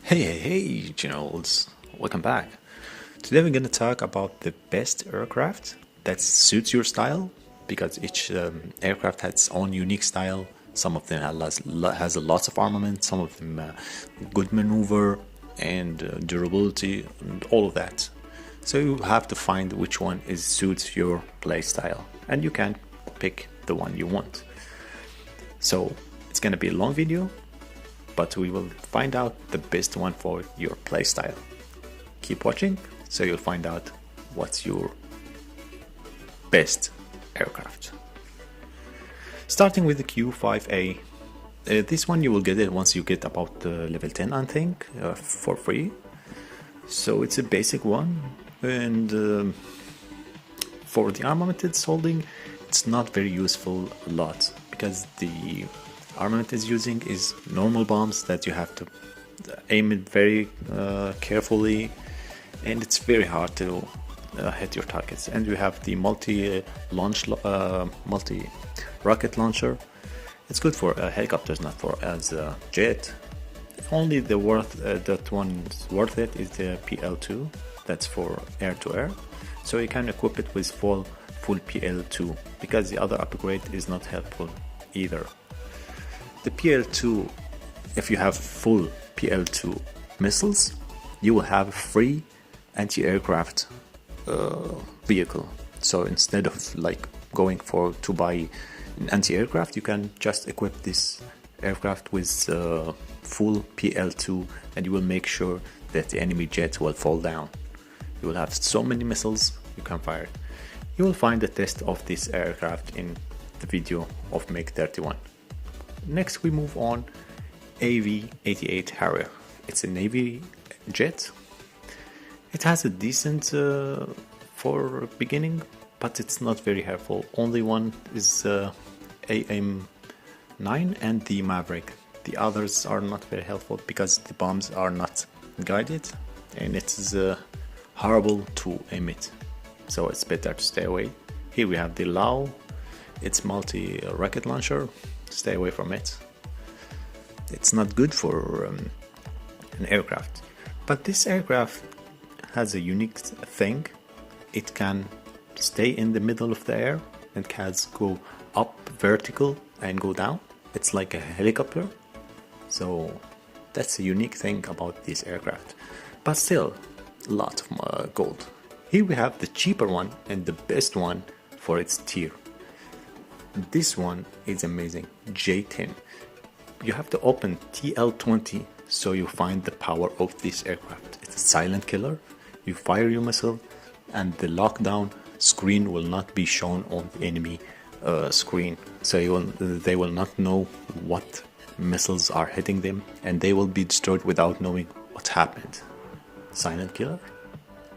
Hey, Generals, welcome back. Today we're going to talk about the best aircraft that suits your style because each aircraft has its own unique style. Some of them has a lots of armament, some of them good maneuver and durability and all of that. So you have to find which one is suits your play style and you can pick the one you want. So it's going to be a long video, but we will find out the best one for your playstyle. Keep watching so you'll find out what's your best aircraft. Starting with the Q5A. This one you will get it once you get about level 10, I think, for free. So it's a basic one, and for the armament it's holding, it's not very useful a lot because the armament is using is normal bombs that you have to aim it very carefully, and it's very hard to hit your targets. And you have the multi rocket launcher. It's good for helicopters, not for as a jet. Only the that one's worth it is the PL2. That's for air to air, so you can equip it with full PL2 because the other upgrade is not helpful either. The PL2, if you have full PL2 missiles, you will have a free anti-aircraft vehicle. So instead of like going to buy an anti-aircraft, you can just equip this aircraft with full PL2, and you will make sure that the enemy jet will fall down. You will have so many missiles you can fire. You will find the test of this aircraft in the video of MiG-31. Next we move on AV-88 Harrier. It's a Navy jet. It has a decent for beginning, but it's not very helpful. Only one is AM-9 and the Maverick. The others are not very helpful because the bombs are not guided and it's horrible to aim it. So it's better to stay away. Here we have the Lao. It's multi-rocket launcher. Stay away from it. It's not good for an aircraft. But this aircraft has a unique thing. It can stay in the middle of the air and can go up vertical and go down. It's like a helicopter. So that's a unique thing about this aircraft. But still, a lot of gold. Here we have the cheaper one and the best one for its tier. This one is amazing, J10. You have to open TL20 so you find the power of this aircraft. It's a silent killer. You fire your missile and the lockdown screen will not be shown on the enemy screen. So they will not know what missiles are hitting them and they will be destroyed without knowing what happened. Silent killer?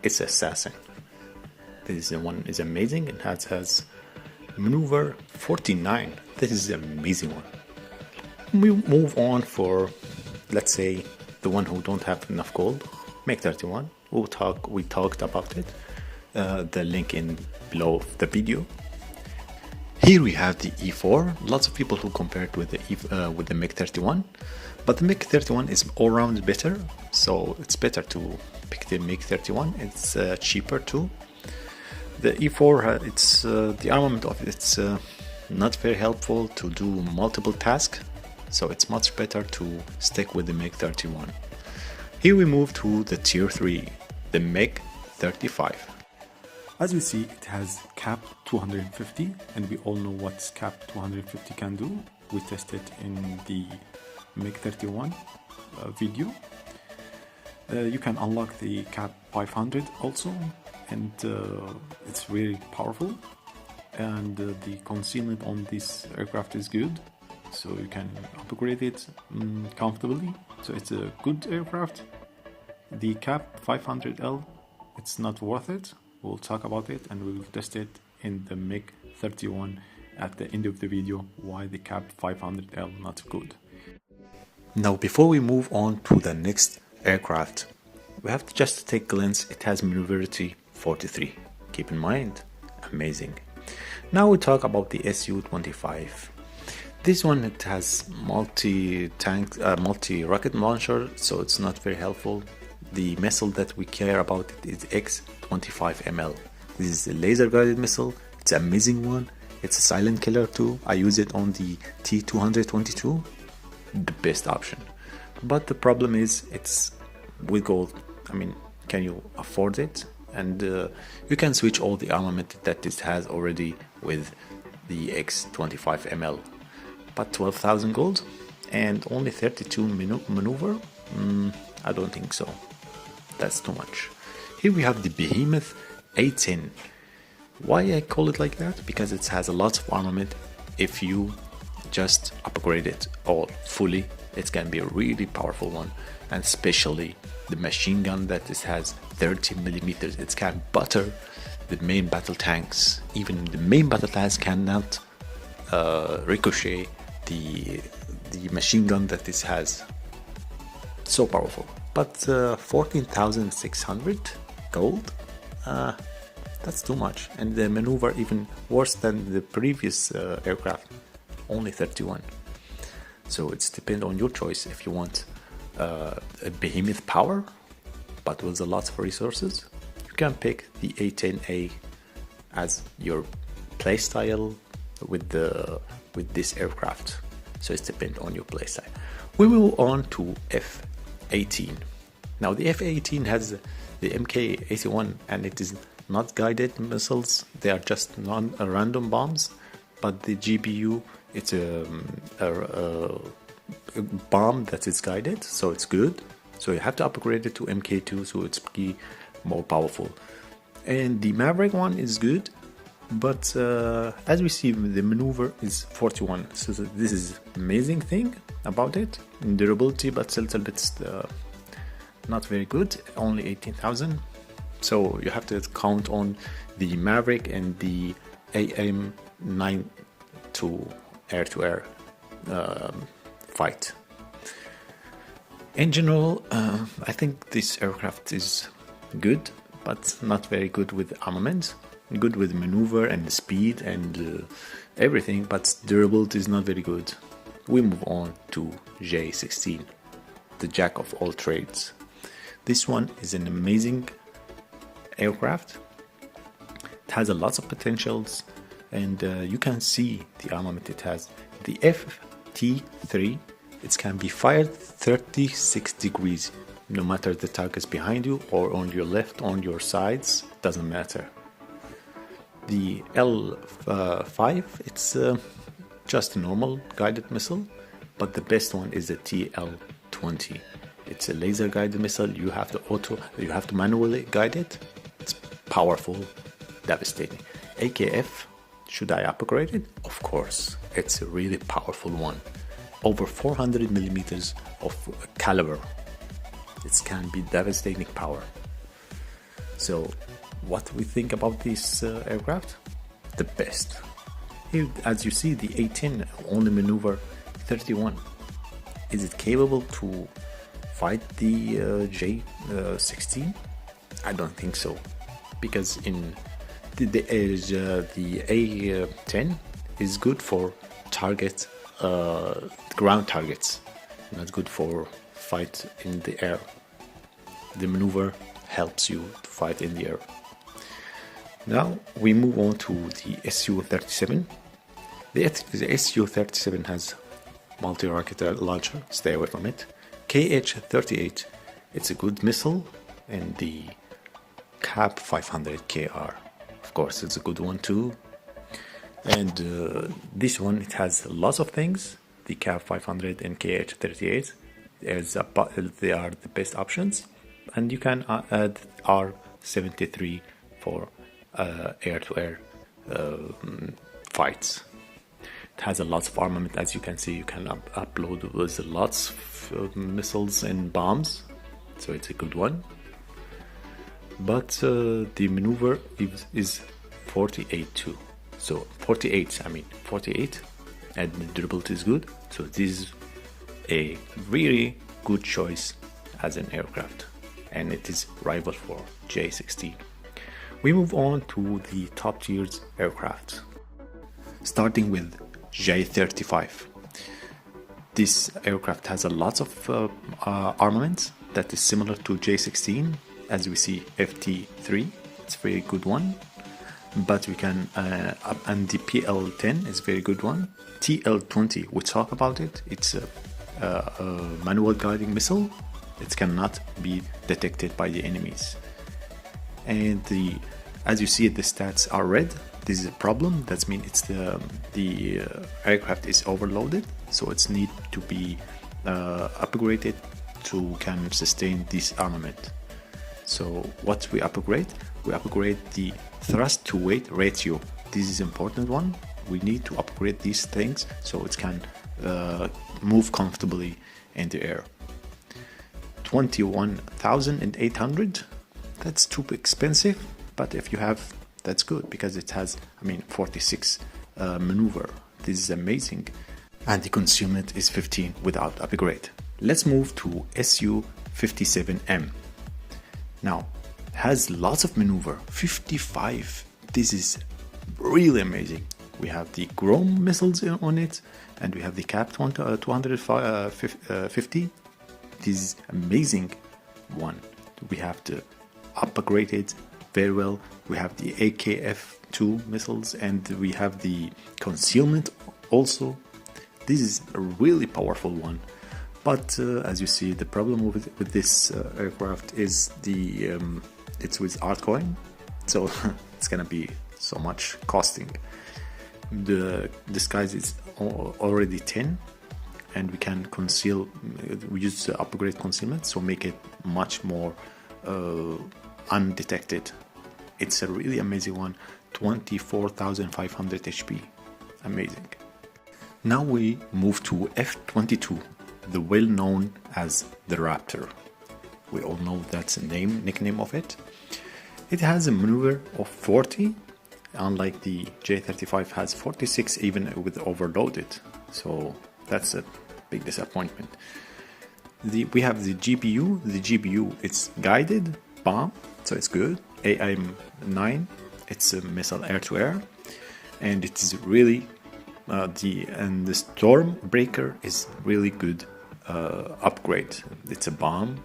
It's assassin. This one is amazing and has maneuver 49. This is an amazing one. We move on for, let's say, the one who don't have enough gold, MiG-31. We talked about it. The link in below the video. Here we have the E4. Lots of people who compare it with the MiG-31, but the MiG-31 is all round better, so it's better to pick the MiG-31. It's cheaper too. The E4, it's the armament of it's not very helpful to do multiple tasks, so it's much better to stick with the MiG-31. Here we move to the tier 3, the MiG-35. As you see, it has cap 250, and we all know what cap 250 can do. We tested in the MiG-31 video. You can unlock the cap 500 also, and it's very powerful, and the concealment on this aircraft is good, so you can upgrade it comfortably. So it's a good aircraft. The cap 500L, it's not worth it. We'll talk about it and we will test it in the MiG-31 at the end of the video, why the cap 500L not good. Now before we move on to the next aircraft, we have to just take a glance. It has maneuverability 43. Keep in mind, amazing. Now we talk about the Su-25. This one, it has multi-rocket launcher, so it's not very helpful. The missile that we care about it is X-25ML. This is a laser-guided missile. It's an amazing one. It's a silent killer too. I use it on the T-222, the best option. But the problem is it's with gold. I mean, can you afford it? And you can switch all the armament that it has already with the X-25ML. But 12,000 gold and only 32 maneuver? I don't think so. That's too much. Here we have the Behemoth A10. Why I call it like that? Because it has a lot of armament. If you just upgrade it all fully, it can be a really powerful one. And especially the machine gun that it has 30 millimeters. It can butter the main battle tanks. Even the main battle tanks cannot ricochet the machine gun that this has. So powerful. But 14,600 gold, that's too much. And the maneuver even worse than the previous aircraft, only 31. So it's depend on your choice. If you want a behemoth power but with a lot of resources, you can pick the A10A as your playstyle with this aircraft. So it depends on your playstyle. We move on to F-18. Now the F-18 has the Mk-81 and it is not guided missiles. They are just random bombs. But the GBU, it's a bomb that is guided, so it's good. So you have to upgrade it to Mk2, so it's more powerful. And the Maverick one is good. But as we see, the maneuver is 41. So this is amazing thing about it. In durability, but still a little bit not very good. Only 18,000. So you have to count on the Maverick and the AM-9 to air-to-air fight. In general, I think this aircraft is good, but not very good with armament. Good with maneuver and speed and everything, but durability is not very good. We move on to J-16, the jack of all trades. This one is an amazing aircraft. It has a lot of potentials, and you can see the armament it has. The FT3, it can be fired 36 degrees, no matter the target is behind you or on your left, on your sides, doesn't matter. The L5, it's just a normal guided missile, but the best one is the TL20. It's a laser guided missile. You have to manually guide it. It's powerful, devastating. AKF, should I upgrade it? Of course, it's a really powerful one. Over 400 millimeters of caliber. It can be devastating power. So what we think about this aircraft? The best. Here, as you see, the A10 only maneuver 31. Is it capable to fight the J-16? I don't think so, because in the A10 is good for target ground targets, not good for fight in the air. The maneuver helps you to fight in the air. Now we move on to the Su-37. The Su-37 has multi-rocket launcher, stay away from it. KH-38, it's a good missile, and the CAP 500KR, of course, it's a good one too. And this one, it has lots of things. The CAP 500 and KH-38, they are the best options, and you can add R-73 for air-to-air fights. It has a lot of armament, as you can see. You can upload with lots of missiles and bombs, so it's a good one. But the maneuver is 48 too. So 48, and the durability is good. So this is a really good choice as an aircraft, and it is rival for J-16. We move on to the top tiers aircraft, starting with J-35. This aircraft has a lot of armaments that is similar to J-16, as we see FT-3. It's a very good one. But we can, and the PL-10 is a very good one. TL-20, we talk about it. It's a manual guiding missile. It cannot be detected by the enemies. And as you see, the stats are red. This is a problem. That means it's the aircraft is overloaded, so it's need to be upgraded to can sustain this armament. So what we upgrade? We upgrade the thrust to weight ratio. This is important one. We need to upgrade these things so it can move comfortably in the air. 21,800. That's too expensive, but if you have, that's good because it has, 46 maneuver. This is amazing, and the consummate is 15 without upgrade. Let's move to Su-57M. Now, has lots of maneuver, 55. This is really amazing. We have the Grom missiles on it, and we have the Cap 250. This is amazing one. We have the upgraded very well. We have the AKF-2 missiles, and we have the concealment also. This is a really powerful one. But as you see, the problem with this aircraft is it's with altcoin, so it's gonna be so much costing. The disguise is already 10, and we can conceal. We use the upgrade concealment, so make it much more undetected. It's a really amazing one. 24,500 HP, amazing. Now we move to F-22, the well known as the Raptor. We all know that's the nickname of it. It has a maneuver of 40, unlike the J-35 has 46 even with overloaded. So that's a big disappointment. We have the GPU. The GPU is guided bomb, so it's good. AIM-9, it's a missile air-to-air, and it is really the Storm Breaker is really good upgrade. It's a bomb,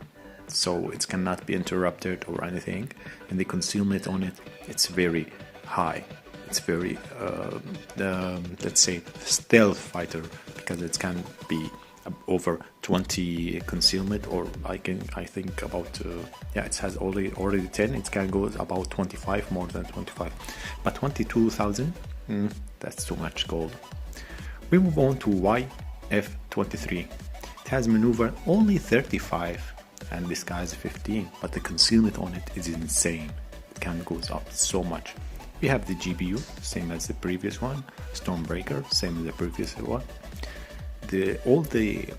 so it cannot be interrupted or anything, and the concealment on it, it's very high. It's very let's say stealth fighter, because it can be over 20 concealment, or I think about it has already 10. It can go about 25, more than 25, but 22,000, that's too much gold. We move on to YF-23. It has maneuver only 35 and disguise 15, but the concealment on it is insane. It can goes up so much. We have the GPU, same as the previous one. Stormbreaker, same as the previous one. All the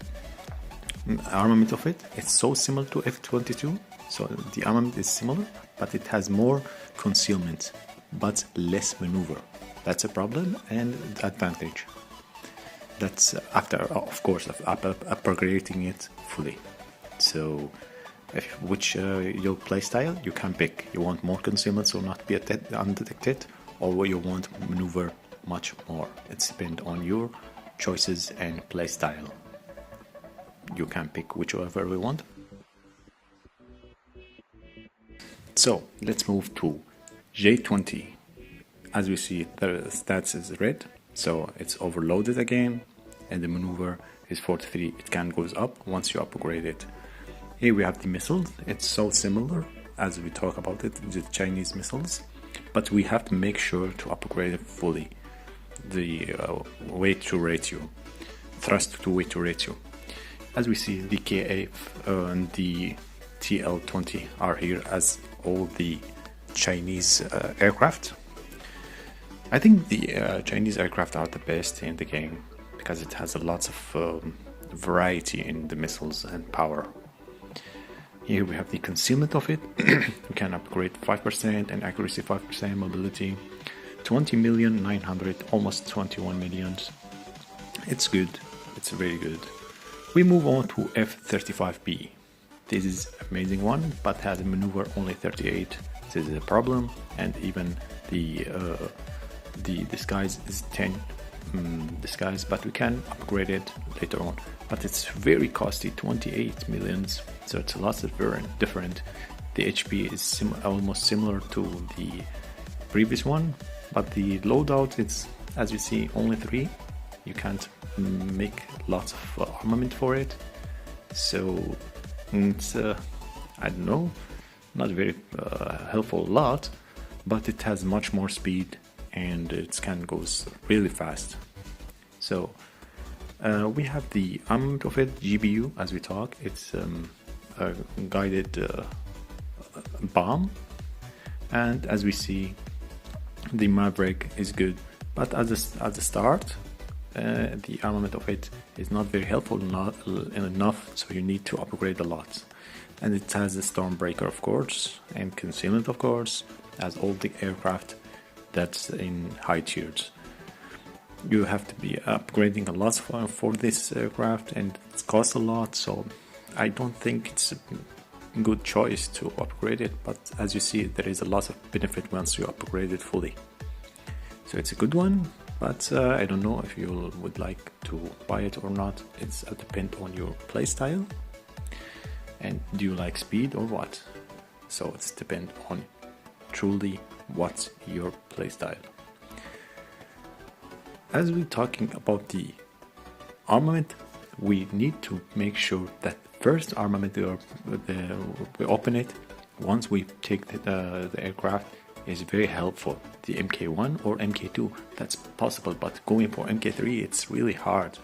armament of it, it's so similar to F-22. So the armament is similar, but it has more concealment, but less maneuver. That's a problem and advantage. That's after, of course, upgrading it fully. So which your playstyle you can pick. You want more concealment, so not be undetected, or you want maneuver much more. It depends on your choices and playstyle. You can pick whichever we want. So let's move to J20. As we see, the stats is red, so it's overloaded again, and the maneuver is 43. It can goes up once you upgrade it. Here we have the missiles. It's so similar as we talk about it, the Chinese missiles, but we have to make sure to upgrade it fully. The weight to ratio, thrust to weight to ratio. As we see, the KF and the TL-20 are here as all the Chinese aircraft. I think the Chinese aircraft are the best in the game because it has a lot of variety in the missiles and power. Here we have the concealment of it. We can upgrade 5% and accuracy 5%, mobility 20,900,000, almost 21 million. It's good. It's very good. We move on to F-35B. This is amazing one, but has a maneuver only 38. This is a problem, and even the disguise is 10 disguise, but we can upgrade it later on. but it's very costly, 28 millions, so it's a lot different. The HP is almost similar to the previous one, but the loadout, it's, as you see, only 3. You can't make lots of armament for it, so it's I don't know, not very helpful a lot, but it has much more speed and it can goes really fast. So we have the armament of it, GBU, as we talk. It's a guided bomb, and as we see, the Maverick is good, but at the start, the armament of it is not very helpful enough, so you need to upgrade a lot. And it has the Stormbreaker, of course, and concealment, of course, as all the aircraft that's in high tiers. You have to be upgrading a lot for this aircraft, and it costs a lot, so I don't think it's a good choice to upgrade it, but as you see, there is a lot of benefit once you upgrade it fully. So it's a good one, but I don't know if you would like to buy it or not. It's depend on your playstyle, and do you like speed or what? So it's depend on truly what's your playstyle. As we're talking about the armament, we need to make sure that first armament we open it, once we take the aircraft, is very helpful. The MK1 or MK2, that's possible, but going for MK3, it's really hard.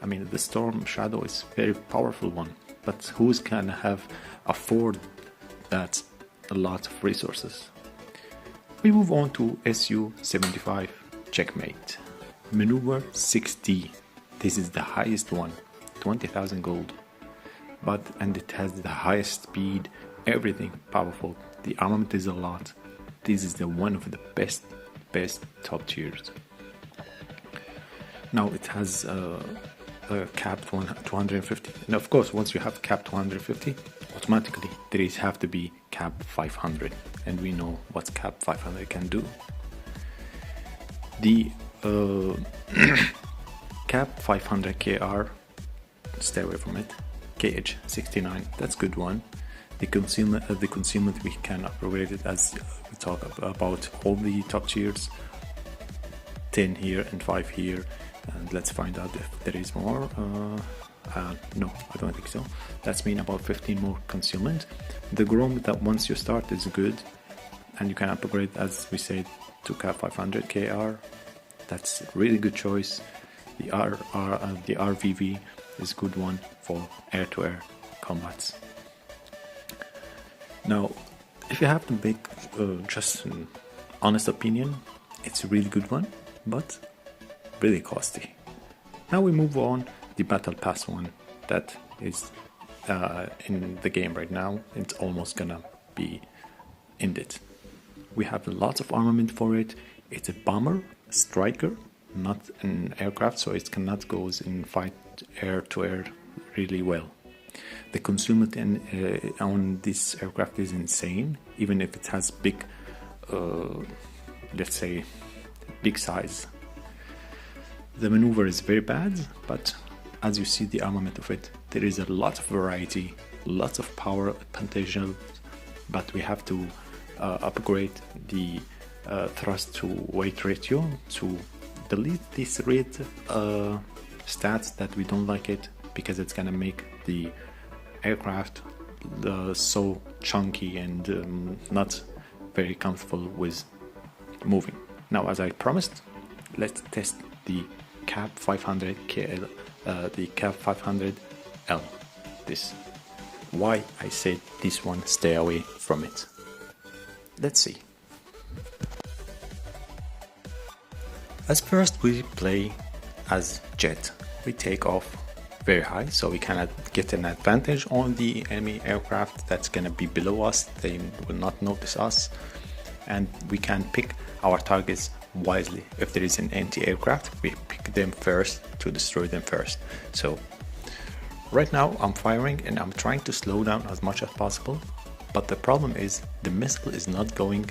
I mean, the Storm Shadow is a very powerful one, but who's can afford that a lot of resources? We move on to Su-75 Checkmate. Maneuver 6D. This is the highest one, 20,000 gold. And it has the highest speed, everything powerful. The armament is a lot. This is the one of the best top tiers. Now it has capped 250, and of course once you have capped 250, automatically there have to be cap 500, and we know what cap 500 can do. The cap 500 KR, stay away from it. KH69, that's good one. The concealment we can upgrade it as we talk about all the top tiers. 10 here and 5 here, and let's find out if there is more. No, I don't think so. That's mean about 15 more concealment. The Grom, that once you start, is good, and you can upgrade, as we said, to cap 500 KR. That's a really good choice. The RVV is a good one for air-to-air combats. Now, if you have to make just an honest opinion, it's a really good one, but really costly. Now we move on the Battle Pass one that is in the game right now. It's almost gonna be ended. We have lots of armament for it. It's a bomber, striker, not an aircraft, so it cannot go in fight air to air really well. The consumption on this aircraft is insane, even if it has big, let's say, big size. The maneuver is very bad, but as you see the armament of it, there is a lot of variety, lots of power potential, but we have to upgrade the thrust to weight ratio to delete this red stats that we don't like it, because it's gonna make the aircraft so chunky and not very comfortable with moving. Now, as I promised, let's test the cap 500 KL, the cap 500L. This, why I said this one, stay away from it. Let's see. As first we play as jet. We take off very high, so we cannot get an advantage on the enemy aircraft that's gonna be below us. They will not notice us, and we can pick our targets wisely. If there is an anti-aircraft, we pick them first to destroy them first. So right now I'm firing and I'm trying to slow down as much as possible, but the problem is the missile is not going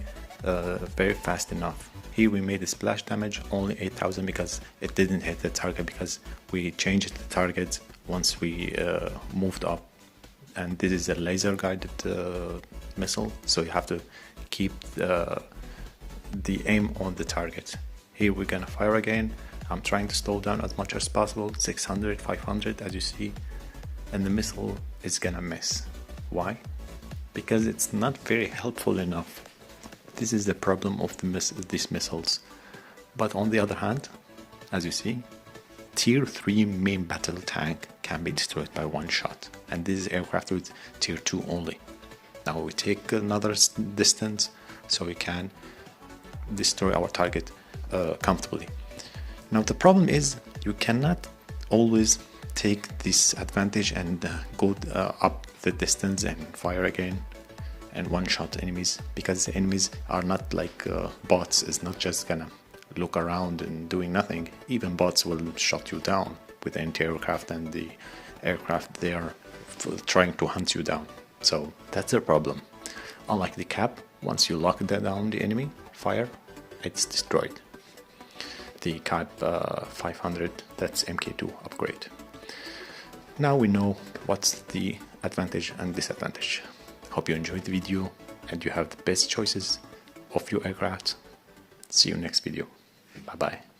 very fast enough. Here we made a splash damage only 8,000 because it didn't hit the target, because we changed the target once we moved up. And this is a laser guided missile, so you have to keep the aim on the target. Here we're gonna fire again. I'm trying to slow down as much as possible, 600, 500 as you see, and the missile is gonna miss. Why? Because it's not very helpful enough. This is the problem of these missiles. But on the other hand, as you see, Tier 3 main battle tank can be destroyed by one shot, and this is aircraft with Tier 2 only. Now we take another distance so we can destroy our target comfortably. Now the problem is you cannot always take this advantage and go up the distance and fire again and one-shot enemies, because the enemies are not like bots. It's not just gonna look around and doing nothing. Even bots will shut you down with the anti-aircraft and the aircraft. They are trying to hunt you down. So that's a problem. Unlike the cap, once you lock down the enemy, fire, it's destroyed. The cap 500, that's MK2 upgrade. Now we know what's the advantage and disadvantage. Hope you enjoyed the video and you have the best choices of your aircraft. See you next video. Bye bye.